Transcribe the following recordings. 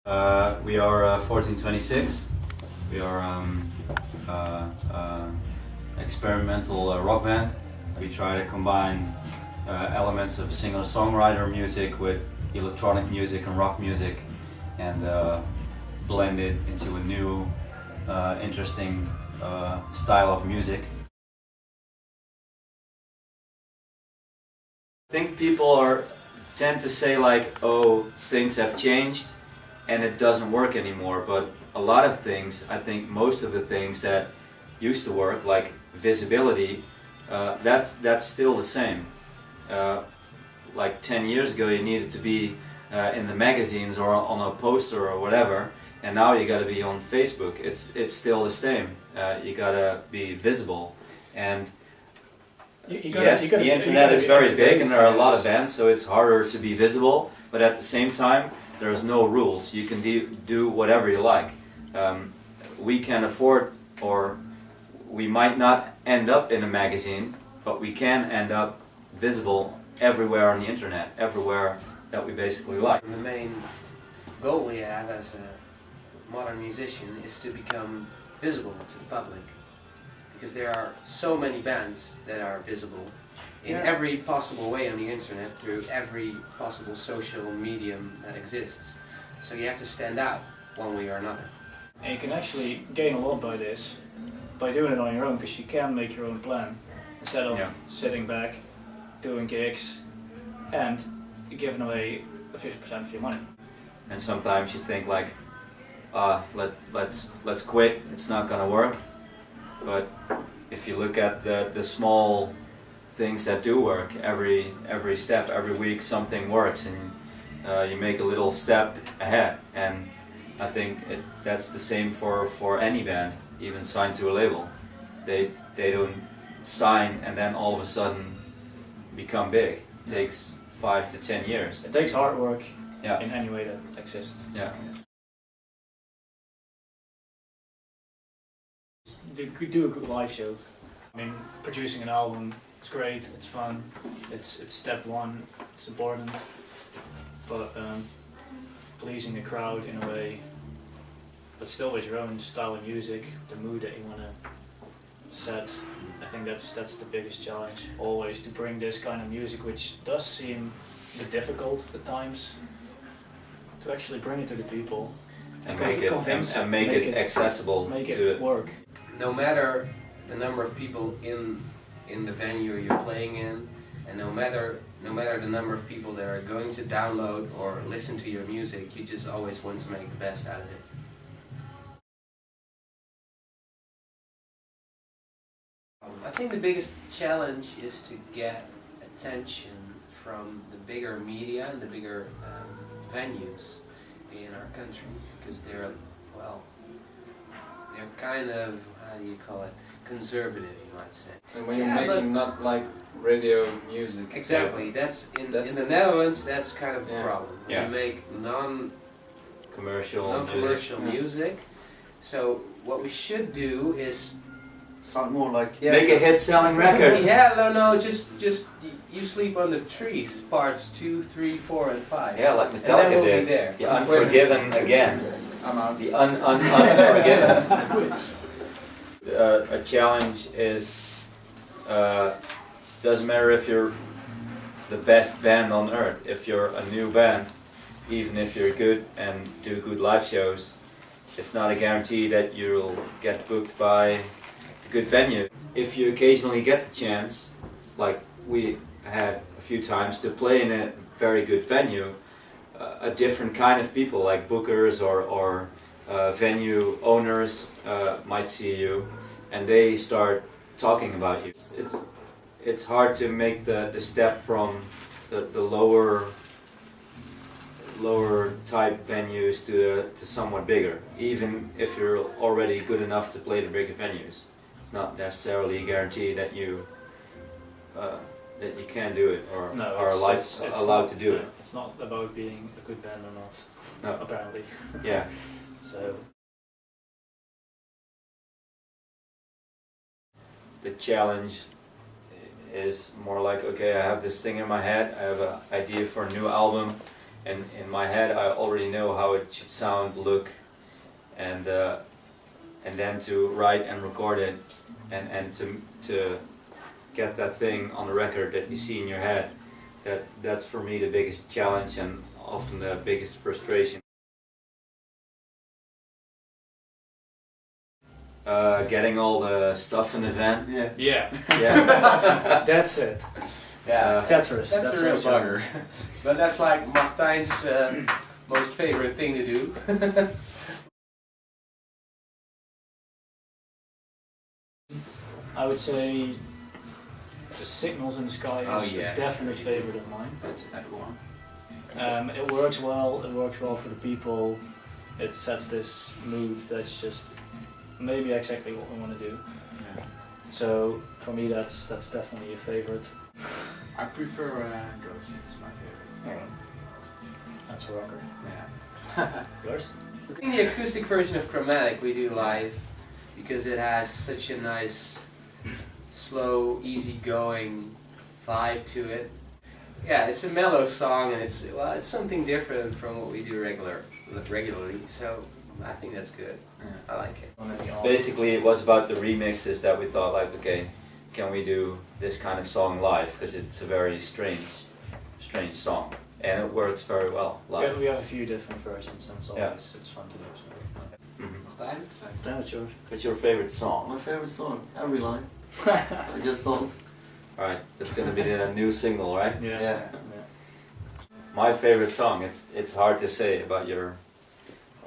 We are 1426. We are experimental rock band. We try to combine elements of singer-songwriter music with electronic music and rock music, and blend it into a new, interesting style of music. I think people tend to say like, oh, things have changed and it doesn't work anymore, but a lot of things, I think most of the things that used to work, like visibility, that's still the same. Like 10 years ago you needed to be in the magazines or on a poster or whatever, and now you gotta be on Facebook. It's still the same. You gotta be visible, and yes, the internet is very big and there are a lot of bands, so it's harder to be visible, but at the same time there's no rules. You can do whatever you like. We can afford, or we might not end up in a magazine, but we can end up visible everywhere on the internet, everywhere that we basically like. The main goal we have as a modern musician is to become visible to the public, because there are so many bands that are visible in every possible way on the internet, through every possible social medium that exists. So you have to stand out one way or another. And you can actually gain a lot by this, by doing it on your own, because you can make your own plan instead of sitting back, doing gigs and giving away 50% of your money. And sometimes you think like, let's quit, it's not gonna work. But if you look at the small things that do work, every step, every week something works, and you make a little step ahead. And I think that's the same for any band, even signed to a label. They don't sign and then all of a sudden become big. It takes 5 to 10 years. It takes hard work in any way that exists. Yeah. Do a good live show. I mean, producing an album is great, it's fun, it's step one, it's important, but pleasing the crowd in a way, but still with your own style of music, the mood that you want to set. I think that's the biggest challenge, always, to bring this kind of music, which does seem a bit difficult at times, to actually bring it to the people and make it accessible, make it work. No matter the number of people in the venue you're playing in, and no matter the number of people that are going to download or listen to your music, you just always want to make the best out of it. I think the biggest challenge is to get attention from the bigger media and the bigger venues in our country, because they're kind of, how do you call it, conservative, you might say. And when you're making not like radio music. Exactly, that's in the Netherlands, that's kind of a problem. Yeah. We make non-commercial music. So what we should do is sound more like make a hit-selling record. just you sleep on the trees, parts 2, 3, 4, and 5. Yeah, like Metallica and then we'll did. Be there. The Unforgiven again. I'm out. The Unforgiven. A challenge is, doesn't matter if you're the best band on earth, if you're a new band, even if you're good and do good live shows, it's not a guarantee that you'll get booked by a good venue. If you occasionally get the chance, like we had a few times, to play in a very good venue, a different kind of people, like bookers or venue owners, might see you and they start talking about you. It's hard to make the step from the lower type venues to somewhat bigger, even if you're already good enough to play the bigger venues. It's not necessarily a guarantee that you can do it or are allowed to do it. It's not about being a good band or not, no. Apparently. Yeah. So the challenge is more like, okay, I have this thing in my head, I have an idea for a new album, and in my head I already know how it should sound, look, and then to write and record it, and to get that thing on the record that you see in your head. That's for me the biggest challenge and often the biggest frustration. Getting all the stuff in the van. Yeah. Yeah, Yeah. that's it. Yeah, Tetris. that's a real what bugger. But that's like Martijn's most favorite thing to do. I would say the Signals in the Sky is Oh, yeah. a definite favorite of mine. That's everyone. It works well. It works well for the people. It sets this mood that's just maybe exactly what we want to do. Yeah. So for me, that's definitely a favorite. I prefer Ghost. It's my favorite. That's a rocker. Yeah. Yours? In the acoustic version of Chromatic we do live because it has such a nice, slow, easy-going vibe to it. Yeah, it's a mellow song and it's something different from what we do regularly. So I think that's good. I like it. Basically, it was about the remixes that we thought, like, okay, can we do this kind of song live? Because it's a very strange song, and it works very well live. We have a few different versions, and it's always Yeah. it's fun to do. So. Mhm. Damn it, George. What's your favorite song? My favorite song, every line. I just don't. All right, it's gonna be the new single, right? Yeah. My favorite song. It's hard to say about your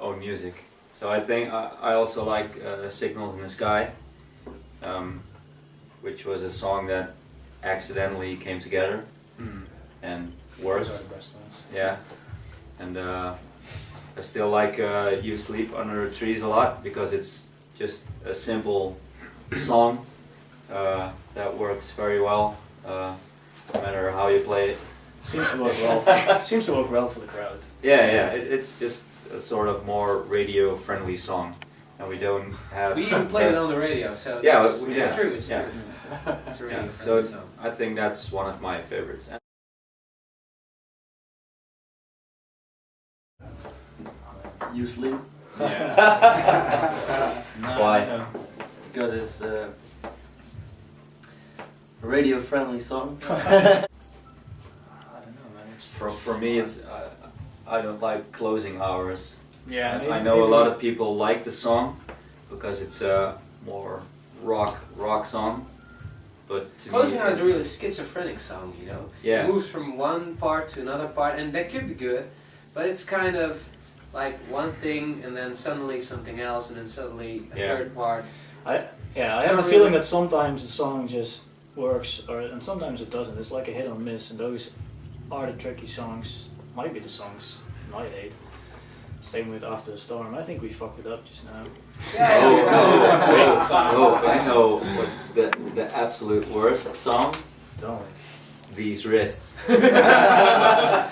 own music. So I think I also like Signals in the Sky, which was a song that accidentally came together and Those works. are the best ones. Yeah, and I still like You Sleep Under the Trees a lot because it's just a simple song that works very well, no matter how you play it. Seems to work well. Seems to work well for the crowd. Yeah, it's just a sort of more radio-friendly song, and we don't have. We even played it on the radio, so Yeah, that's, yeah, it's true. It's yeah. true. It's a radio Yeah, so friendly song. I think that's one of my favorites. You sleep Yeah. Why? No. because it's a radio-friendly song. I don't know, man. For me, it's I don't like closing hours. Yeah, I know a lot of people like the song because it's a more rock song, but to Closing me, Out is a really schizophrenic song, you know. Yeah. It moves from one part to another part, and that could be good, but it's kind of like one thing, and then suddenly something else, and then suddenly a Yeah. third part. I have So the really- feeling that sometimes the song just works, and sometimes it doesn't. It's like a hit or miss, and those are the tricky songs. Might be the songs I hate. Same with After the Storm. I think we fucked it up just now. I know what the absolute worst song. Don't we? These Wrists. Yeah,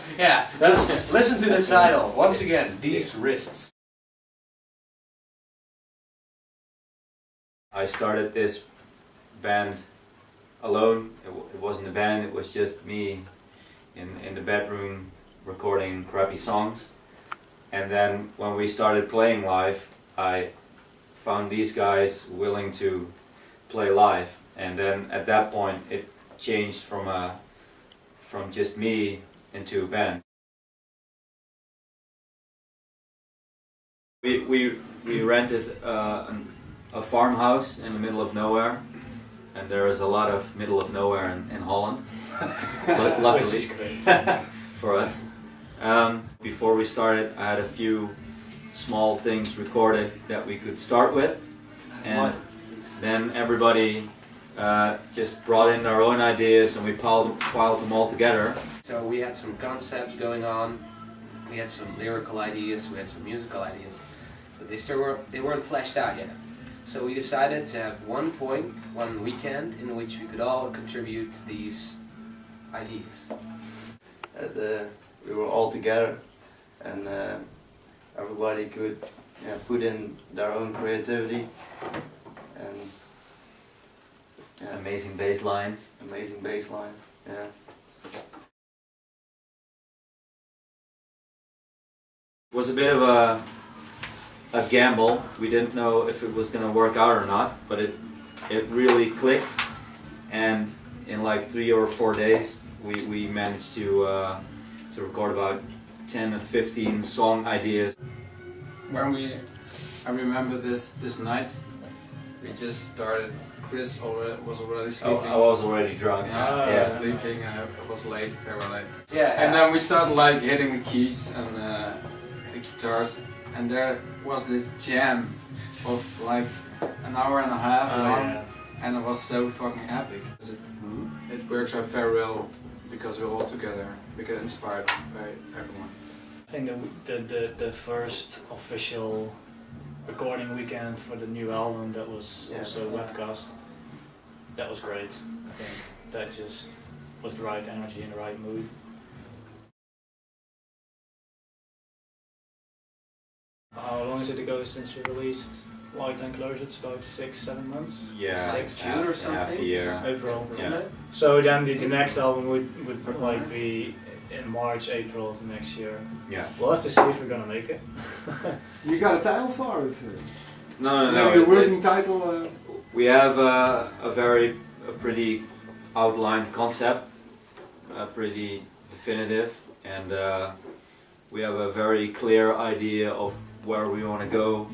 That's- listen to the title once again. These wrists. I started this band alone. It wasn't a band. It was just me in the bedroom recording crappy songs. And then when we started playing live, I found these guys willing to play live. And then at that point, it changed from just me into a band. We rented a farmhouse in the middle of nowhere, and there is a lot of middle of nowhere in Holland. Which Luckily is great. for us. Before we started, I had a few small things recorded that we could start with, and then everybody just brought in their own ideas, and we piled them all together. So we had some concepts going on. We had some lyrical ideas. We had some musical ideas, but they weren't fleshed out yet. So we decided to have one weekend in which we could all contribute to these ideas. We were all together, and everybody could put in their own creativity and Amazing bass lines. amazing bass lines. Yeah. was a bit of a gamble. We didn't know if it was gonna work out or not, but it really clicked, and in like 3 or 4 days we managed to record about 10 or 15 song ideas. I remember this night, we just started. Chris was already sleeping. I was already drunk. Yeah, I Yeah. was sleeping. It was late, very late. Yeah. And then we started like hitting the keys and the guitars, and there was this jam of like an hour and a half long, yeah. and it was so fucking epic. It works out very well because we're all together. We get inspired by everyone. I think the first official recording weekend for the new album that was also webcast, that was great. I think that just was the right energy and the right mood. How long is it ago since you released Light and Closure? It's about 6-7 months? Yeah, Like June or something? half a year. April. Isn't Yeah. it? So then the next album would like be in March, April of the next year. Yeah. We'll have to see if we're gonna make it. You got a title for it? No, Maybe a working it's- title? We have a pretty outlined concept, pretty definitive, and we have a very clear idea of where we want to go,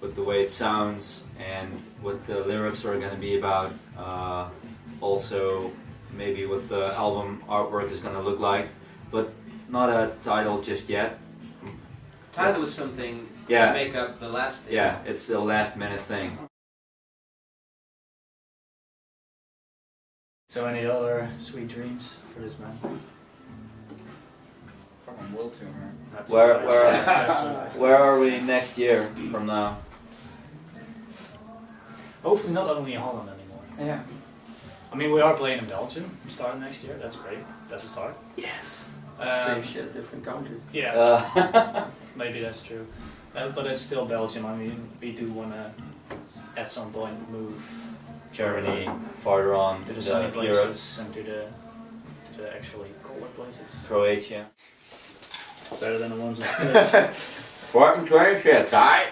with the way it sounds and what the lyrics are going to be about. Also, maybe what the album artwork is going to look like, but not a title just yet. Title is something Yeah. to make up the last thing. Yeah, it's a last minute thing. So any other sweet dreams for this man? Fucking world tour, man. That's Where- alright. where- That's alright. Where are we next year from now? Hopefully not only in Holland anymore. Yeah. I mean, we are playing in Belgium starting next year. That's great. That's a start. Yes. Same shit, different country. Yeah, maybe that's true. But it's still Belgium. I mean, we do want to at some point move Germany, farther on to the sunny Europe, places and to the actually colder places. Croatia. Better than the ones in Spain. Fucking Twentysix, right?